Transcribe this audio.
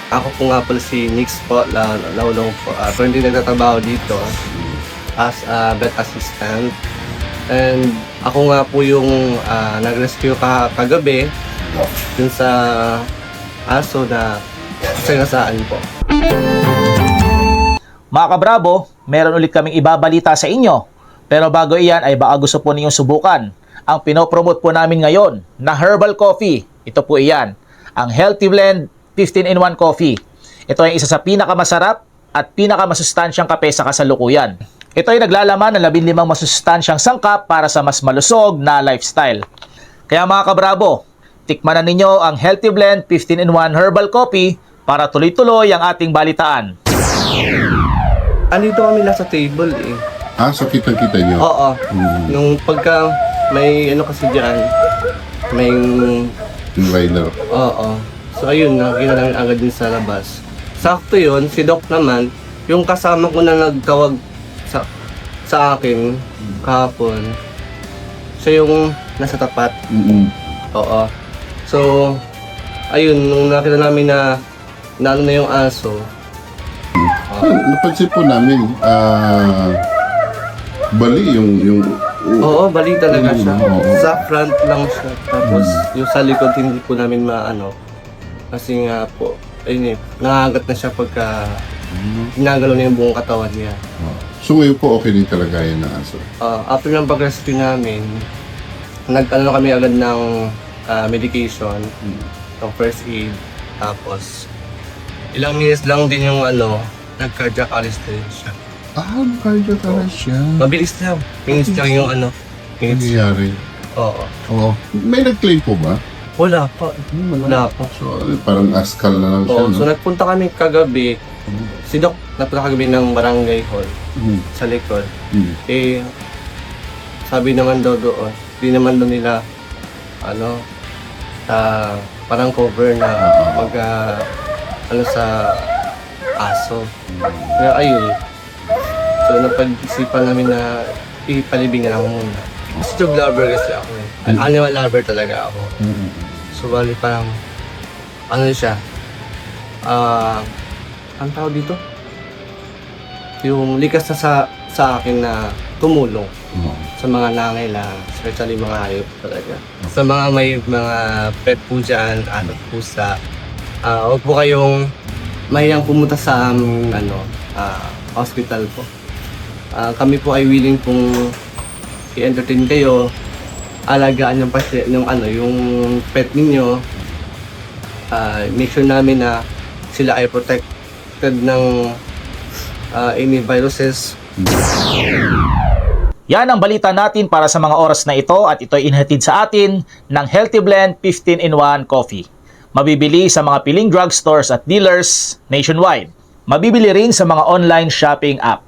Ako po nga pala si Nix po, Laulong po. Currently nagtatrabaho dito as a vet assistant. And ako nga po yung nag-rescue kagabi dun sa aso na sagasaan po. Mga kabrabo, meron ulit kaming ibabalita sa inyo. Pero bago iyan ay baka gusto po ninyong subukan ang pinopromote po namin ngayon na herbal coffee. Ito po iyan, ang Healthy Blend 15-in-1 Coffee. Ito ay isa sa pinakamasarap at pinakamasustansyang kape sa kasalukuyan. Ito ay naglalaman ng 15 masustansyang sangkap para sa mas malusog na lifestyle. Kaya mga kabrabo, tikman na ninyo ang Healthy Blend 15-in-1 Herbal Coffee para tuloy-tuloy ang ating balitaan. Andito kami lang sa table eh. So kita-kita nyo? Oo. Nung pagka may ano kasi dyan, may... Inliner. Oo. So ayun, nakikita namin agad din sa labas. Sakto yun, si Doc naman, yung kasama ko na nagtawag sa akin kahapon, siya yung nasa tapat. Oo. So, ayun, nung nakita namin na ano na yung aso, Napansin po namin, bali yung oo, bali talaga siya. Oo. Sa front lang siya. Tapos yung sa likod hindi po namin maano. Kasi nga po, ayun eh, nangagat na siya pagka ginagalaw na yung buong katawan niya. So ngayon po okay din talaga yan ng aso. After ng pag-rescue namin, nag-ano kami agad ng medication, ng first aid. Tapos, ilang minutes lang din yung nag-cardiac arrest din siya. Cardiac arrest siya. Mabilis lang. Minutes lang yung Ano minutes. nangyayari? Oo. Oo. May nag-claim po ba? Wala pa. Wala pa. So parang askal na lang siya, Oo, no? so nagpunta kami kagabi. Si Doc napunta kagabi ng barangay hall sa likod. Eh, sabi naman daw doon, di naman doon nila, parang cover na sa aso. Kaya ayun. So napag-isipan namin na ipalibing na lang muna. Kasi dog lover kasi ako eh. Animal lover talaga ako. So bali parang, siya, ang tawag dito? Yung likas na sa akin na tumulong sa mga nangailangan, especially mga hayop talaga. Sa mga may mga pet po dyan, pusa, huwag po kayong mahiyang pumunta sa hospital po. Kami po ay willing pong i-entertain kayo, alagaan yung pet ninyo. Make sure namin na sila ay protected ng any viruses. Yan ang balita natin para sa mga oras na ito at ito ay inhatid sa atin ng Healthy Blend 15-in-1 Coffee. Mabibili sa mga piling drugstores at dealers nationwide. Mabibili rin sa mga online shopping app.